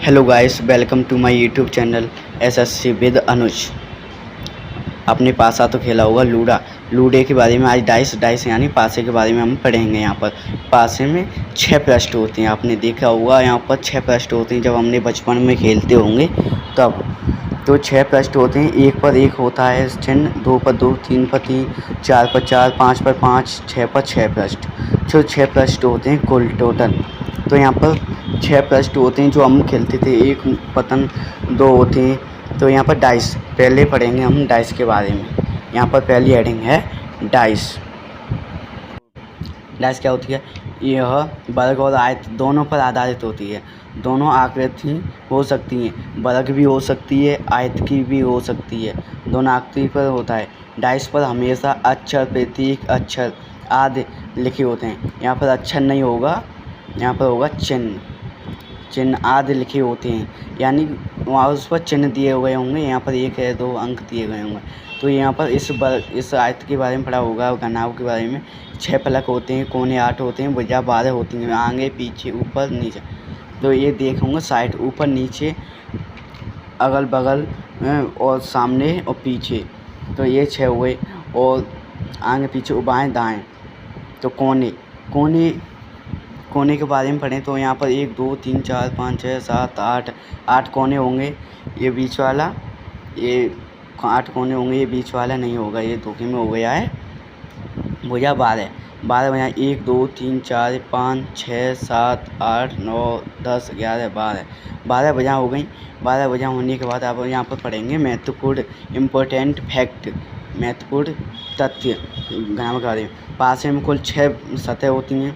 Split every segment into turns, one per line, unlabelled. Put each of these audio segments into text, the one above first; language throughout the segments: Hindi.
Hello guys, welcome to my YouTube channel SSC with Anuj. आपने पासा तो खेला होगा लूडे के बारे में। आज डाइस यानी पासे के बारे में हम पढ़ेंगे। यहाँ पर पासे में 6 पृष्ठ होते हैं। आपने देखा होगा यहाँ पर 6 पृष्ठ होते हैं। जब हमने बचपन में खेलते होंगे तब तो 6 पृष्ठ होते हैं। 1 पर 1 होता है चिन्ह, 2 पर 2, 3 पर 3, 4 पर 4, 5 पर 5, 6 पर 6 पृष्ठ। जो 6 पृष्ठ होते हैं कुल टोटल। तो यहाँ पर 6 पृष्ठ होते हैं जो हम खेलते थे। एक पतन 2 होते हैं। तो यहाँ पर डाइस पहले पढ़ेंगे हम डाइस के बारे में। यहाँ पर पहली हेडिंग है डाइस। डाइस क्या होती है? यह वर्ग और आयत दोनों पर आधारित होती है। दोनों आकृति हो सकती हैं, वर्ग भी हो सकती है, आयत की भी हो सकती है। दोनों आकृति पर होता है। डाइस पर हमेशा अक्षर, प्रतीक, अक्षर आदि लिखे होते हैं। यहाँ पर अक्षर नहीं होगा, यहाँ पर होगा चिन्ह आदि लिखे होते हैं। यानी वहाँ उस पर चिन्ह दिए हुए होंगे। यहाँ पर 1 है 2 अंक दिए गए होंगे। तो यहाँ पर इस आयत के बारे में पढ़ा होगा। घनाभ के बारे में 6 फलक होते हैं, कोने 8 होते हैं, भुजा 12 होती हैं, आगे पीछे ऊपर नीचे। तो ये देखूँगा साइड ऊपर नीचे अगल बगल और सामने और पीछे। तो ये 6 हुए। और आगे पीछे बाएँ दाएँ। तो कोने के बारे में पढ़ें तो यहाँ पर 1 2 3 4 5 6 7 8 कोने होंगे। ये बीच वाला, ये 8 कोने होंगे। ये बीच वाला नहीं होगा, ये धोखे में हो गया है। भुजा 12 भुजा 1 2 3 4 5 6 7 8 9 10 11 12 भुजा हो गई। 12 भुजा होने के बाद आप यहाँ पर पढ़ेंगे महत्वपूर्ण इम्पोर्टेंट फैक्ट, महत्वपूर्ण तथ्य घनाभ के बारे में। पासे में कुल 6 सतह होती हैं।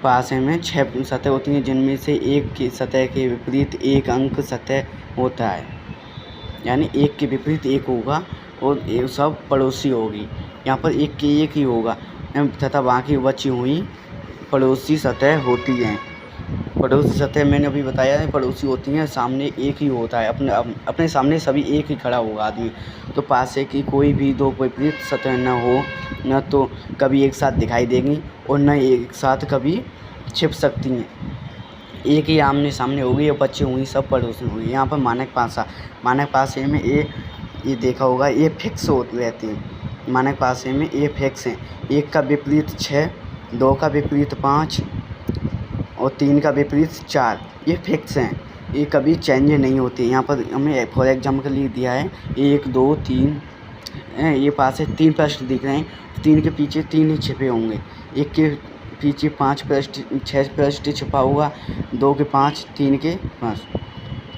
पासे में 6 सतह होती हैं, जिनमें से एक की सतह के विपरीत 1 अंक सतह होता है। यानी 1 के विपरीत 1 होगा और ये सब पड़ोसी होगी। यहाँ पर 1 के 1 ही होगा तथा बाकी बची हुई पड़ोसी सतह होती हैं। पड़ोसी सतह मैंने अभी बताया है, पड़ोसी होती हैं। सामने 1 ही होता है, अपने सामने सभी 1 ही खड़ा होगा आदमी। तो पासे की कोई भी 2 विपरीत सतह न हो, न तो कभी एक साथ दिखाई देंगी और न एक साथ कभी छिप सकती हैं। 1 ही आमने सामने होगी और बची हुई सब पड़ोसी होगी। यहाँ पर मानक पासे में ये देखा होगा, ये फिक्स होती रहती हैं। मानक पासे में ये फिक्स हैं। 1 का विपरीत 6, 2 का विपरीत 5 और 3 का विपरीत 4, ये फिक्स हैं। ये कभी चेंज नहीं होती। यहाँ पर हमें फॉर एग्जाम्पल के लिए दिया है 1 2 3, ये पास है 3 पृष्ठ दिख रहे हैं। 3 के पीछे 3 ही छिपे होंगे। 1 के पीछे 5 पृष्ठ 6 पृष्ठ छिपा होगा, 2 के 5, 3 के 5।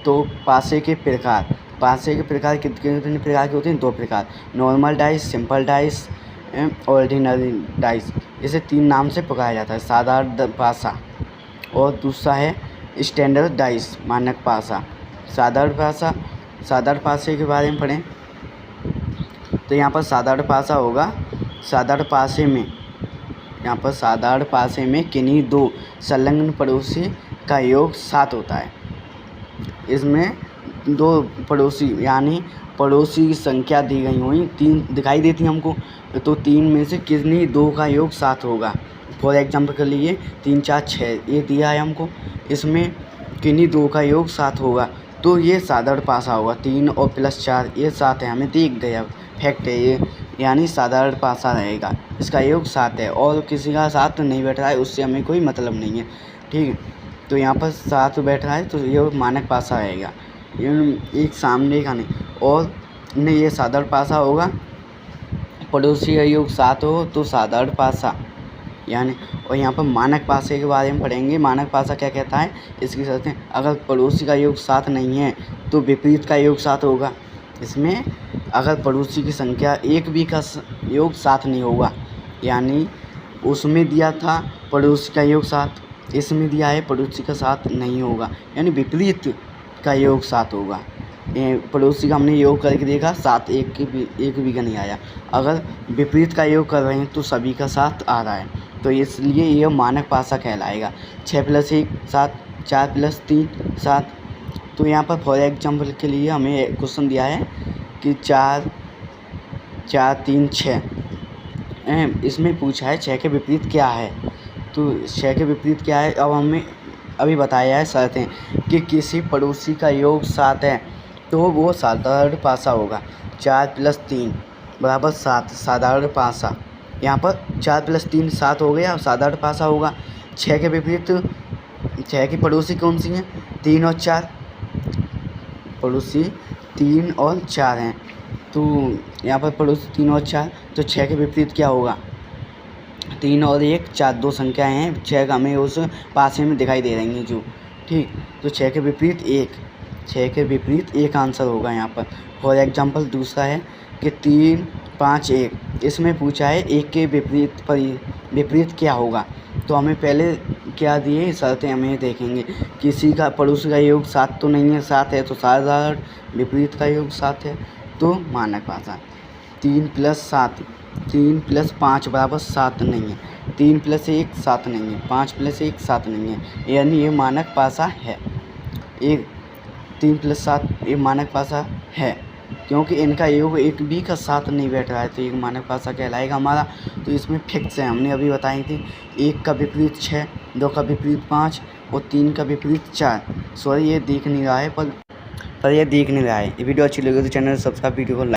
तो पासे के प्रकार कितने प्रकार के होते हैं? 2 प्रकार, normal dice, simple dice, ordinary dice. इसे 3 नाम से पुकारा जाता है। साधारण पासा और दूसरा है स्टैंडर्ड डाइस, मानक पासा। साधारण पासे के बारे में पढ़ें तो यहाँ पर साधारण पासा होगा। साधारण पासे में किन्हीं 2 संलग्न पड़ोसी का योग 7 होता है। इसमें 2 पड़ोसी यानी पड़ोसी की संख्या दी गई हुई 3 दिखाई देती है हमको। तो 3 में से किन्हीं 2 का योग 7 होगा। फॉर एग्जाम्पल के लिए 3 4 6 ये दिया है हमको। इसमें किन्हीं 2 का योग 7 होगा। तो ये साधारण पासा होगा। 3 और प्लस 4 ये 7 है, हमें दिख गया, फैक्ट है ये। यानी साधारण पासा रहेगा, इसका योग 7 है और किसी का 7 नहीं बैठ रहा है, उससे हमें कोई मतलब नहीं है। ठीक है, तो यहाँ पर 7 बैठ रहा है तो ये मानक पासा रहेगा। एक सामने का नहीं और नहीं, ये साधारण पासा होगा। पड़ोसी का योग 7 हो तो साधारण पासा यानी। और यहाँ पर मानक पासे के बारे में पढ़ेंगे। मानक पासा क्या कहता है, इसकी शर्तें। अगर पड़ोसी का योग 7 नहीं है तो विपरीत का योग 7 होगा। इसमें अगर पड़ोसी की संख्या 1 भी का योग 7 नहीं होगा, यानी उसमें दिया था पड़ोसी का योग 7, इसमें दिया है पड़ोसी का 7 नहीं होगा, यानी विपरीत का योग 7 होगा। पड़ोसी का हमने योग करके देखा, 7 एक भी का नहीं आया। अगर विपरीत का योग कर रहे हैं तो सभी का 7 आ रहा है, तो इसलिए यह मानक पासा कहलाएगा। 6 + 1 7, 4 + 3 7। तो यहाँ पर फॉर एग्जाम्पल के लिए हमें क्वेश्चन दिया है कि 4 4 3 6, इसमें पूछा है 6 के विपरीत क्या है। तो 6 के विपरीत क्या है, अब हमें अभी बताया है शर्तें कि किसी पड़ोसी का योग 7 है तो वो साधारण पासा होगा। 4 + 3 = 7 साधारण पासा। यहाँ पर 4 + 3 7 हो गया, साधारण पासा होगा। 6 के विपरीत 6 की पड़ोसी कौन सी हैं? 3 और 4। पड़ोसी 3 और 4 हैं, तो यहाँ पर पड़ोसी 3 और 4, तो 6 के विपरीत क्या होगा? 3 और 1 4 दो संख्याएं हैं, 6 हमें उस पासे में दिखाई दे रही हैं जो, ठीक। तो 6 के विपरीत 1, 6 के विपरीत 1 आंसर होगा यहाँ पर। फॉर एग्जांपल दूसरा है कि 3 5 1, इसमें पूछा है 1 के विपरीत क्या होगा। तो हमें पहले क्या दिए शर्तें हमें देखेंगे। किसी का पड़ोसी का योग 7 तो नहीं है, 7 है तो साधारण, विपरीत का योग 7 है तो मानक पासा। 3 + 7 3 + 5 = 7 नहीं है, 3 + 1 7 नहीं है, 5 + 1 7 नहीं है, यानी ये मानक पासा है। 3 + 7 ये मानक पासा है, क्योंकि इनका योग एक भी का 7 नहीं बैठ रहा है, तो एक मानक पासा कहलाएगा हमारा। तो इसमें फिक्स है, हमने अभी बताई थी। 1 का विपरीत 6, 2 का विपरीत 5 और 3 का विपरीत 4। सॉरी ये दिख नहीं रहा है, पर ये दिख नहीं रहा है। ये वीडियो अच्छी लगी तो चैनल सब्सक्राइब, वीडियो को लाइक।